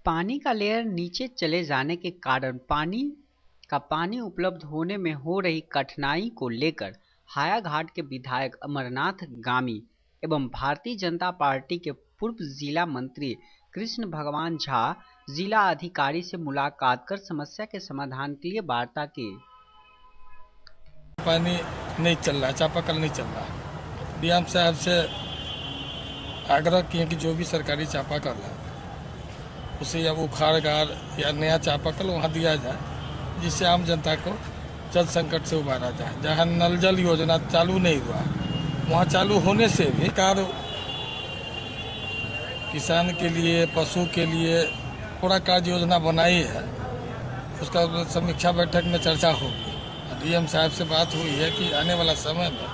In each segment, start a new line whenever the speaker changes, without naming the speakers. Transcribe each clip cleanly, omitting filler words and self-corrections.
पानी का लेयर नीचे चले जाने के कारण पानी उपलब्ध होने में हो रही कठिनाई को लेकर हायाघाट के विधायक अमरनाथ गामी एवं भारतीय जनता पार्टी के पूर्व जिला मंत्री कृष्ण भगवान झा जिला अधिकारी से मुलाकात कर समस्या के समाधान के लिए वार्ता की।
पानी नहीं चल रहा, चापाकल नहीं चल रहा। डीएम साहब से आग्रह किए कि जो भी सरकारी चापाकल है उसे या उखाड़गार या नया चापाकल वहाँ दिया जाए, जिससे आम जनता को जल संकट से उबारा जाए। जहाँ नल जल योजना चालू नहीं हुआ वहाँ चालू होने से भी सरकार किसान के लिए, पशु के लिए पूरा कार्य योजना बनाई है। उसका समीक्षा बैठक में चर्चा होगी। डीएम साहब से बात हुई है कि आने वाला समय में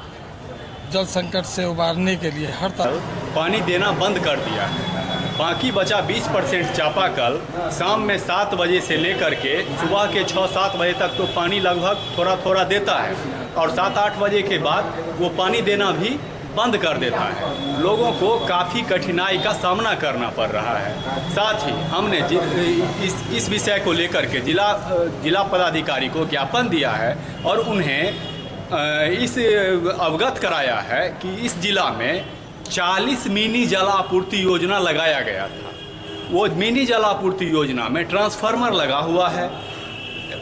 जल संकट से उबारने के लिए हर तरह
पानी देना बंद कर दिया है। बाकी बचा 20% चापाकल शाम में 7 बजे से लेकर के सुबह के 6-7 बजे तक तो पानी लगभग थोड़ा थोड़ा देता है और 7-8 बजे के बाद वो पानी देना भी बंद कर देता है। लोगों को काफ़ी कठिनाई का सामना करना पड़ रहा है। साथ ही हमने इस विषय को लेकर के जिला पदाधिकारी को ज्ञापन दिया है और उन्हें इस अवगत कराया है कि इस जिला में 40 मिनी जल आपूर्ति योजना लगाया गया था। वो मिनी जल आपूर्ति योजना में ट्रांसफार्मर लगा हुआ है,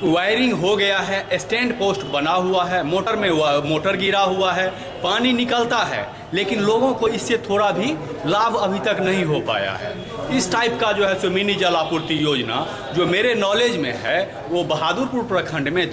वायरिंग हो गया है, स्टैंड पोस्ट बना हुआ है, मोटर में मोटर गिरा हुआ है, पानी निकलता है, लेकिन लोगों को इससे थोड़ा भी लाभ अभी तक नहीं हो पाया है। इस टाइप का जो है सो मिनी जल आपूर्ति योजना जो मेरे नॉलेज में है वो बहादुरपुर प्रखंड में।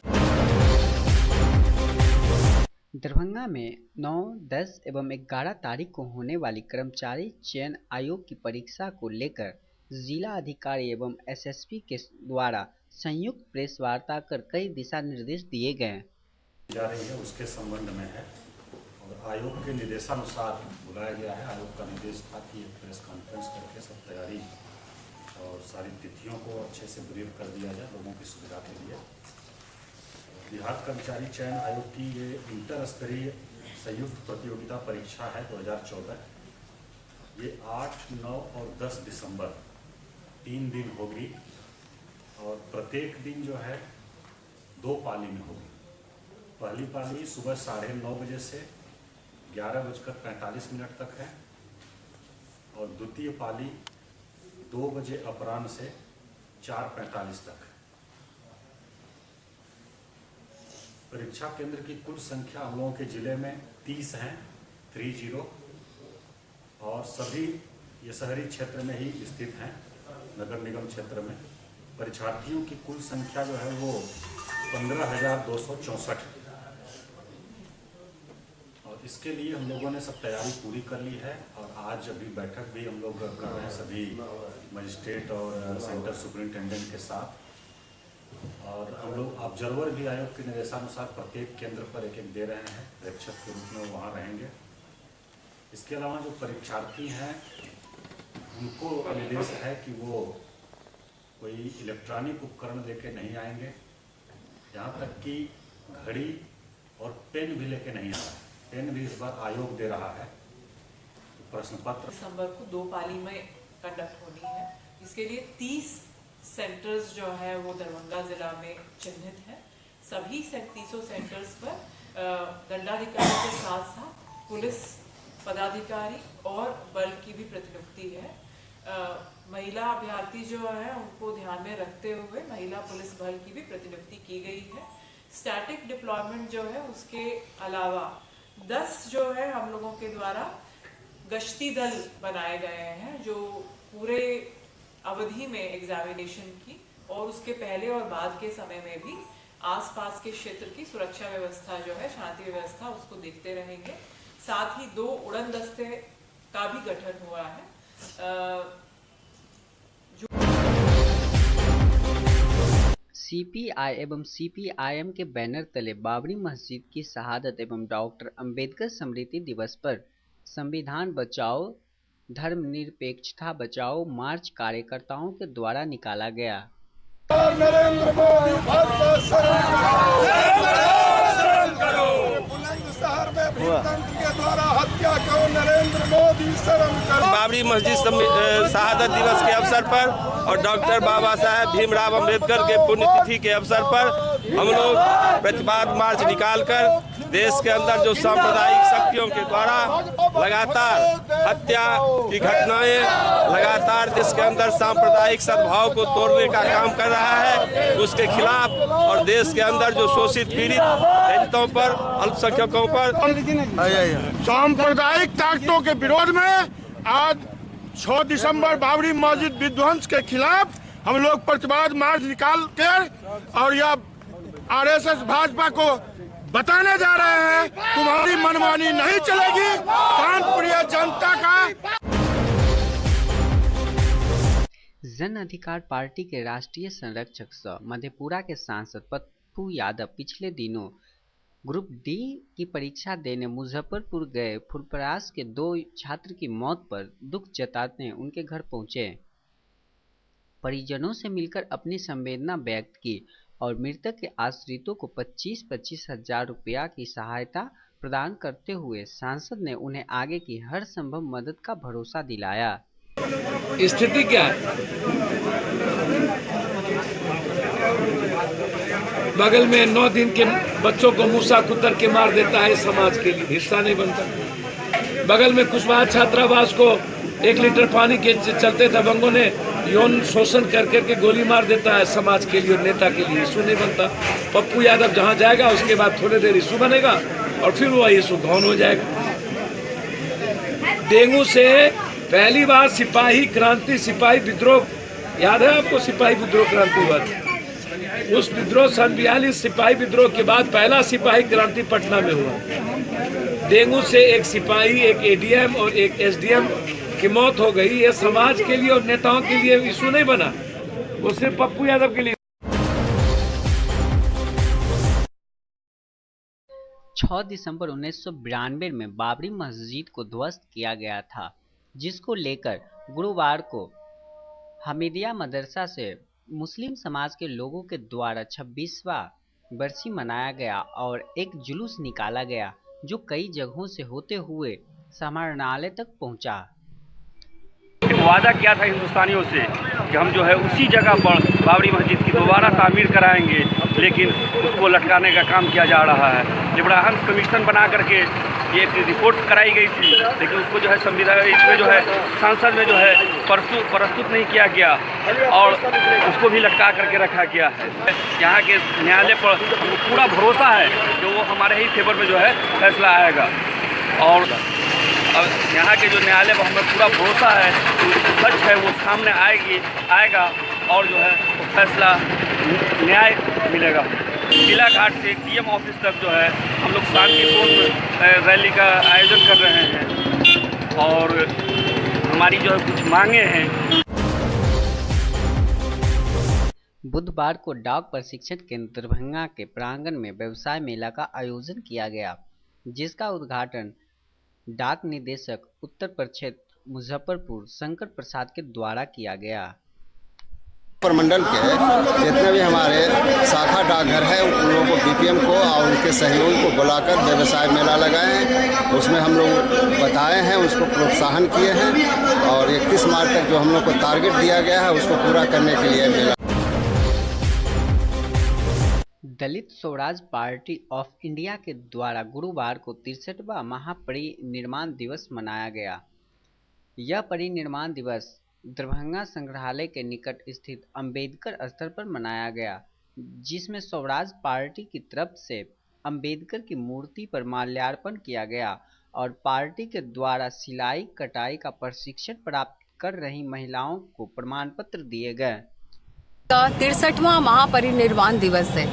दरभंगा में 9, 10 एवं 11 तारीख को होने वाली कर्मचारी चयन आयोग की परीक्षा को लेकर जिला अधिकारी एवं एसएसपी के द्वारा संयुक्त प्रेस वार्ता कर कई दिशा निर्देश दिए गए
जा रही है उसके संबंध में है और आयोग के निर्देशानुसार बुलाया गया है। आयोग का निर्देश था कि एक प्रेस कॉन्फ्रेंस करके सब तैयारी और सारी तिथियों को अच्छे से ब्रीफ कर दिया जाए लोगों की सुविधा के लिए। बिहार कर्मचारी चयन आयोग की ये इंटर स्तरीय संयुक्त प्रतियोगिता परीक्षा है 2014। ये 8, 9 और 10 दिसंबर 3 दिन होगी और प्रत्येक दिन जो है 2 पाली में होगी। पहली पाली सुबह 9:30 बजे से 11:45 तक है और द्वितीय पाली 2 बजे अपराह्न से 4:45 तक है। परीक्षा केंद्र की कुल संख्या हम लोगों के जिले में 30 हैं, 30, और सभी ये शहरी क्षेत्र में ही स्थित हैं, नगर निगम क्षेत्र में। परीक्षार्थियों की कुल संख्या जो है वो 15,264 है और इसके लिए हम लोगों ने सब तैयारी पूरी कर ली है और आज अभी बैठक भी हम लोग कर रहे हैं सभी मजिस्ट्रेट और सेंटर सुपरिंटेंडेंट के साथ। और हम लोग ऑब्जर्वर भी आयोग के निर्देशानुसार प्रत्येक केंद्र पर एक दे रहे हैं, प्रेक्षक के रूप में वहाँ रहेंगे। इसके अलावा जो परीक्षार्थी हैं उनको निर्देश है कि वो कोई इलेक्ट्रॉनिक उपकरण लेके नहीं आएंगे, यहाँ तक कि घड़ी और पेन भी लेके नहीं आ रहा है। पेन भी इस बार आयोग दे रहा है। प्रश्न पत्र
दिसंबर को 2 पाली में कंडक्ट होनी है। इसके लिए 30 सेंटर्स जो है वो दरभंगा जिला में चिन्हित है। सभी 300 सेंटर्स पर दंडाधिकारी के साथ साथ पुलिस पदाधिकारी और बल की भी प्रतिनियुक्ति है। महिला अभ्यर्थी जो है उनको ध्यान में रखते हुए महिला पुलिस बल की भी प्रतिनियुक्ति की गई है। स्टैटिक डिप्लॉयमेंट जो है उसके अलावा 10 जो है हम लोगों के द्वारा गश्ती दल बनाए गए हैं जो पूरे अवधि में एग्जामिनेशन की और उसके पहले और बाद के समय में भी आसपास के क्षेत्र की सुरक्षा व्यवस्था जो है, शांति व्यवस्था, उसको देखते रहेंगे। साथ ही 2 उड़न दस्ते का भी गठन हुआ है।
सीपीआई एवं सीपीआईएम के बैनर तले बाबरी मस्जिद की शहादत एवं डॉक्टर अंबेडकर स्मृति दिवस पर संविधान बचाओ धर्मनिरपेक्षता बचाओ मार्च कार्यकर्ताओं के द्वारा निकाला गया।
नरेंद्र मोदी बुलंदशहर में भी तंत्र के द्वारा हत्या क्या कहो नरेंद्र मोदी शर्म करो।
बाबरी मस्जिद शहादत दिवस के अवसर पर और डॉक्टर बाबा साहेब भीमराव अंबेडकर के पुण्यतिथि के अवसर पर हम लोग प्रतिवाद मार्च निकालकर देश के अंदर जो सांप्रदायिक शक्तियों के द्वारा लगातार हत्या की घटनाएं, लगातार देश के अंदर सांप्रदायिक सद्भाव को तोड़ने का काम कर रहा है, उसके खिलाफ और देश के अंदर जो शोषित पीड़ित दलितों पर, अल्पसंख्यकों पर
सांप्रदायिक ताकतों के विरोध में आज 6 दिसंबर बाबरी मस्जिद विध्वंस के खिलाफ हम लोग प्रतिवाद मार्च निकाल कर और यह आरएसएस भाजपा को बताने जा रहे हैं तुम्हारी मनमानी नहीं चलेगी, शांतप्रिय जनता का।
जन अधिकार पार्टी के राष्ट्रीय संरक्षक सह मधेपुरा के सांसद पप्पू यादव पिछले दिनों ग्रुप डी की परीक्षा देने मुजफ्फरपुर गए फुलपरास के 2 छात्र की मौत पर दुख जताते उनके घर पहुंचे। परिजनों से मिलकर अपनी संवेदना व्यक्त की और मृतक के आश्रितों को 25-25 हजार रुपया की सहायता प्रदान करते हुए सांसद ने उन्हें आगे की हर संभव मदद का भरोसा दिलाया।
स्थिति क्या है? बगल में 9 दिन के बच्चों को मूसा कुतर के मार देता है, समाज के लिए हिस्सा नहीं बनता। बगल में कुशवाहा छात्रावास को 1 लीटर पानी के चलते दबंगों ने यौन शोषण कर करके गोली मार देता है, समाज के लिए और नेता के लिए इशू नहीं बनता। पप्पू यादव जहां जाएगा उसके बाद थोड़ी देर इशू बनेगा और फिर वह इशू गौन हो जाएगा। डेंगू से पहली बार सिपाही क्रांति, सिपाही विद्रोह याद है आपको? सिपाही विद्रोह क्रांति हुआ था। उस विद्रोह सन 42 सिपाही विद्रोह के बाद पहला सिपाही क्रांति पटना में हुआ। डेंगू से एक सिपाही, एक एडीएम और एक एसडीएम की मौत हो गई। ये समाज के लिए और नेताओं के लिए इशू नहीं बना, वो सिर्फ पप्पू यादव के लिए।
6 दिसंबर 1992 में बाबरी मस्जिद को ध्वस्त किया गया था, जिसको लेकर गुरुवार को हमीदिया मदरसा से मुस्लिम समाज के लोगों के द्वारा 26वां बरसी मनाया गया और एक जुलूस निकाला गया जो कई जगहों से होते हुए समाहरणालय तक पहुंचा।
वादा किया था हिंदुस्तानियों से कि हम जो है उसी जगह पर बाबरी मस्जिद की दोबारा तामीर कराएंगे, लेकिन उसको लटकाने का काम किया जा रहा है। लिबराहन कमीशन बना करके ये एक रिपोर्ट कराई गई थी, लेकिन उसको जो है संविधान इसमें जो है संसद में जो है प्रस्तुत नहीं किया गया और उसको भी लटका करके रखा गया है। यहाँ के न्यायालय पर हमको पूरा भरोसा है कि वो हमारे ही फेवर में जो है फैसला आएगा और अब यहाँ के जो न्यायालय पर हमें पूरा भरोसा है कि सच है वो सामने आएगा और जो है वो फैसला न्याय मिलेगा। किला घाट से डीएम ऑफिस तक जो है हम लोग शांतिपूर्ण रैली का आयोजन कर रहे हैं और हमारी जो है कुछ मांगे हैं।
बुधवार को डाक प्रशिक्षण केंद्र दरभंगा के प्रांगण में व्यवसाय मेला का आयोजन किया गया, जिसका उद्घाटन डाक निदेशक उत्तर प्रक्षेत्र मुजफ्फरपुर शंकर प्रसाद के द्वारा किया गया।
प्रमंडल के जितने भी हमारे शाखा डाकघर है उन लोगों को बीपीएम को और उनके सहयोगी को बुलाकर व्यवसाय मेला लगाए हैं। उसमें हम लोग बताए हैं, उसको प्रोत्साहन किए हैं और 31 मार्च तक जो हम लोग को टारगेट दिया गया है उसको पूरा करने के लिए मेला।
दलित स्वराज पार्टी ऑफ इंडिया के द्वारा गुरुवार को 63वां महापरिनिर्वाण दिवस मनाया गया। यह परिनिर्वाण दिवस दरभंगा संग्रहालय के निकट स्थित अंबेडकर स्थल पर मनाया गया, जिसमें स्वराज पार्टी की तरफ से अंबेडकर की मूर्ति पर माल्यार्पण किया गया और पार्टी के द्वारा सिलाई कटाई का प्रशिक्षण प्राप्त कर रही महिलाओं को प्रमाण पत्र दिए गए।
63वां महापरिनिर्वाण दिवस है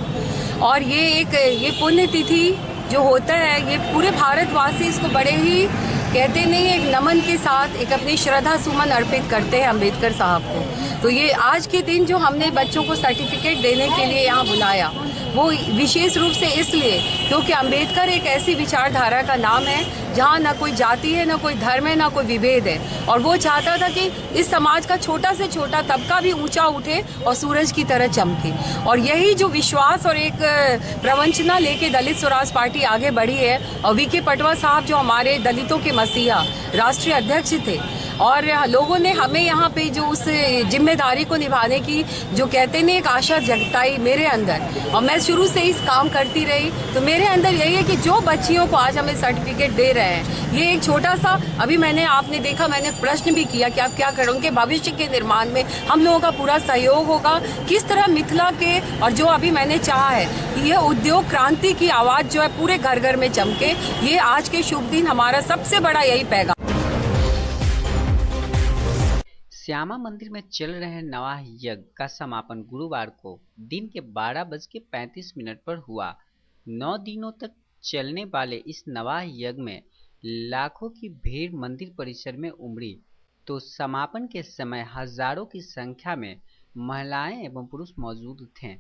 और ये पुण्यतिथि जो होता है ये पूरे भारतवासी इसको बड़े ही कहते नहीं, एक नमन के साथ एक अपनी श्रद्धा सुमन अर्पित करते हैं अंबेडकर साहब को। तो ये आज के दिन जो हमने बच्चों को सर्टिफिकेट देने के लिए यहाँ बुलाया, वो विशेष रूप से इसलिए क्योंकि अंबेडकर एक ऐसी विचारधारा का नाम है जहाँ ना कोई जाति है, ना कोई धर्म है, ना कोई विभेद है। और वो चाहता था कि इस समाज का छोटा से छोटा तबका भी ऊंचा उठे और सूरज की तरह चमके। और यही जो विश्वास और एक प्रवंचना लेके दलित स्वराज पार्टी आगे बढ़ी है। और वीके पटवा साहब जो हमारे दलितों के मसीहा राष्ट्रीय अध्यक्ष थे, और लोगों ने हमें यहाँ पे जो उस जिम्मेदारी को निभाने की जो कहते ने एक आशा जगताई मेरे अंदर, और मैं शुरू से इस काम करती रही। तो मेरे अंदर यही है कि जो बच्चियों को आज हमें सर्टिफिकेट दे रहे हैं, ये एक छोटा सा, अभी आपने देखा, मैंने प्रश्न भी किया कि आप क्या करोगे भविष्य के निर्माण में, हम लोगों का पूरा सहयोग होगा। किस तरह मिथिला के, और जो अभी मैंने चाहा है कि यह उद्योग क्रांति की आवाज़ जो है पूरे घर घर में चमके, ये आज के शुभ दिन हमारा सबसे बड़ा यही पैगाम।
श्यामा मंदिर में चल रहे नवाह यज्ञ का समापन गुरुवार को दिन के 12:35 पर हुआ। 9 दिनों तक चलने वाले इस नवाह यज्ञ में लाखों की भीड़ मंदिर परिसर में उमड़ी, तो समापन के समय हजारों की संख्या में महिलाएं एवं पुरुष मौजूद थे।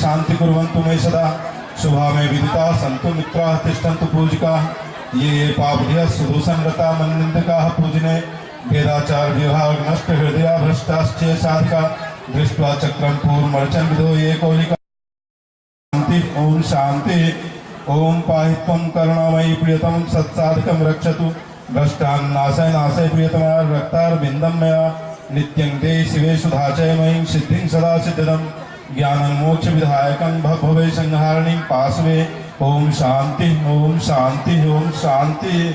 शांति कुर्वन्तु मे सदा शुभा में विदिता सन्तु मित्राः तिष्ठन्तु पूजिकाः ये पापभ्यः सुदूषणरता मन्निन्दकाः पूजने वेदाचार विभाग नष्ट हृदया भ्रष्टाश्च साधिका दृष्ट्वा चक्रम पूर्णमर्चन विदो ये कोलिका शांति ओम शांति ओम पाहि त्वं करुणामयी प्रियतम सत्साधकं रक्षतु भ्रष्टान् नाशय नाशय प्रियतमा रक्तारविन्दं मया नित्यं ते शिवे सुधाचय मयीं सिद्धिं सदा सिद्धिदं ज्ञानं मोक्ष विधायकं भवभवे संहारिणीं पार्श्वे ओम शांति ओम शांति ओम शांति।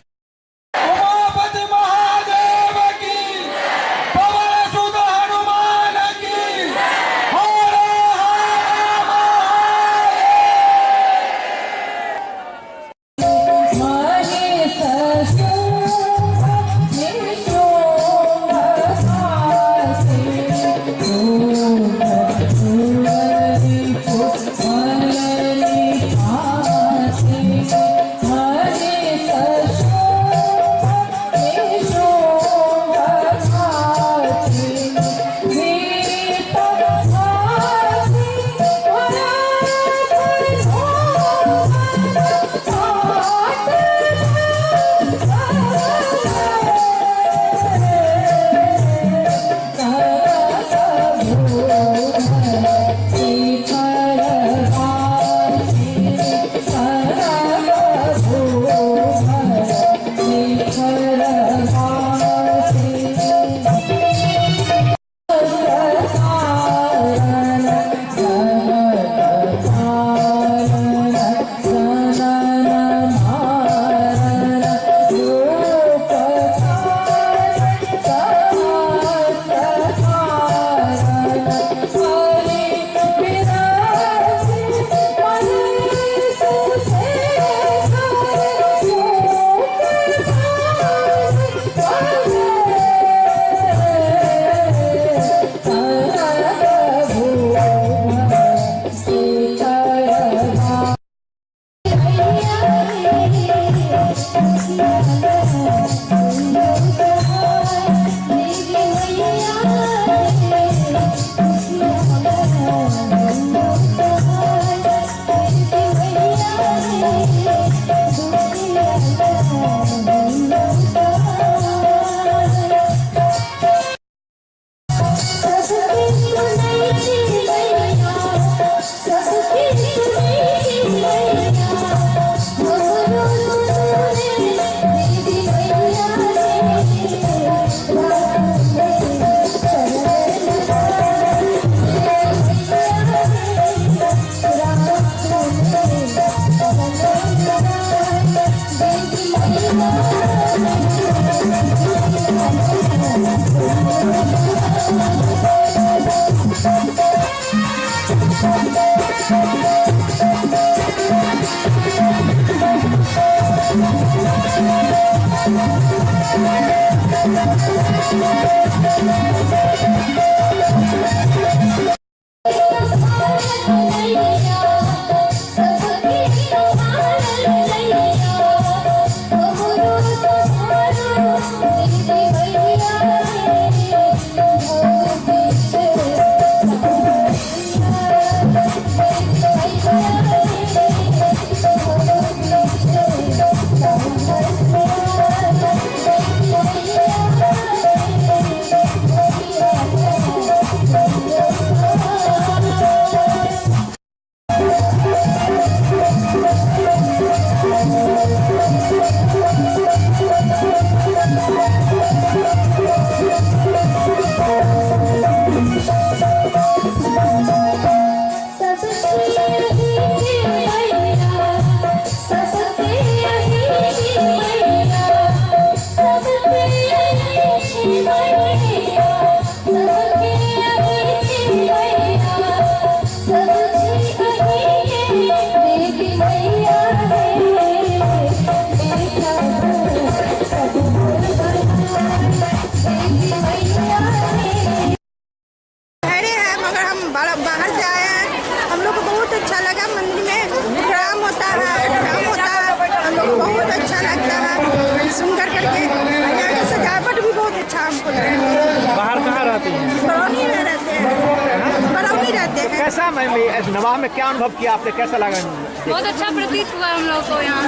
कैसा नवाह में क्या अनुभव किया आपने, कैसा लगा?
बहुत अच्छा प्रतीत हुआ हम लोग को यहाँ।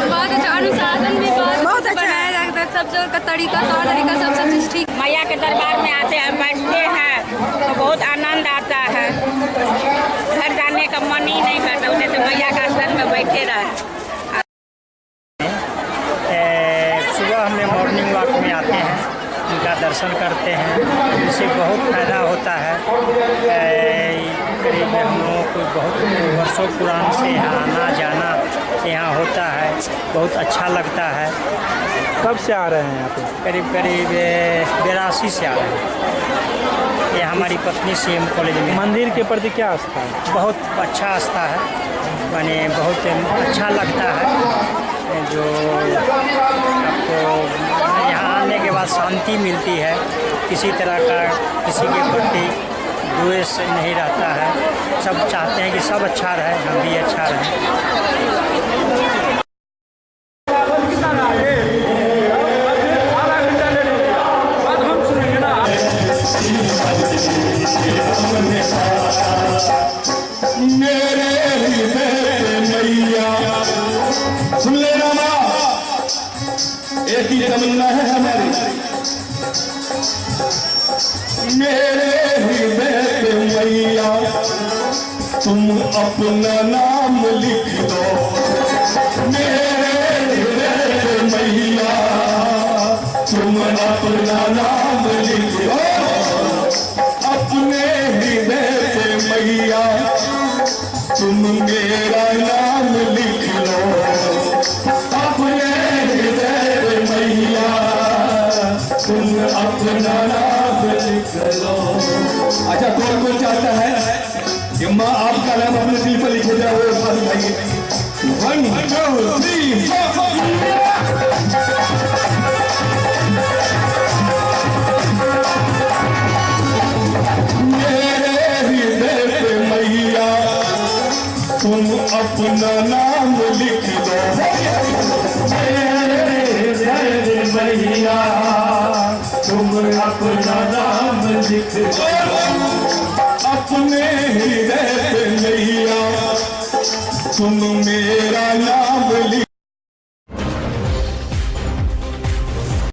बहुत अच्छा अनुशासन भी बहुत अच्छा बनाया जाता है, सब जो का तरीका तौर तरीका सब चीज़ ठीक।
मैया के दरबार में आते हैं, बैठते हैं तो बहुत आनंद आता है। घर जाने का मन ही नहीं करता, उन्हें तो मैया का आसन में बैठे रहे।
सुबह हमें मॉर्निंग वॉक में आते हैं, उनका दर्शन करते हैं, इससे बहुत फायदा होता है। करीब हम लोगों को बहुत वर्षों पुरान से यहाँ आना जाना यहाँ होता है, बहुत अच्छा लगता है।
कब से आ रहे हैं यहाँ पे?
करीब 82 से आ रहे हैं। ये हमारी पत्नी CM कॉलेज में।
मंदिर के प्रति क्या आस्था है?
बहुत अच्छा आस्था है, माने बहुत अच्छा लगता है। जो आपको यहाँ आने के बाद शांति मिलती है, किसी तरह का किसी के प्रति द्वेष नहीं रहता है। सब चाहते हैं कि सब अच्छा रहे, हम भी अच्छा रहें।
सुन लेना माँ, एक ही तमन्ना है हमारी, मेरे हृदय पे मैया तुम अपना नाम लिख दो। मेरे हृदय पे मैया तुम अपना नाम लिख दो। अपने हृदय पे मैया तुम मेरा नाम लिख लो। अपने हृदय पे मैया तुम अपना नाम लिख लो। अच्छा, कौन चाहता है कि माँ आपका नाम अपने दिल पर लिखे जाए? वो बात बताइए। 1 2 3 मेरे हृदय पे मैया तुम अपना नाम लिख दो। मेरे हृदय पे मैया तुम अपना नाम लिख दो। अपने हृदय पे मैया तुम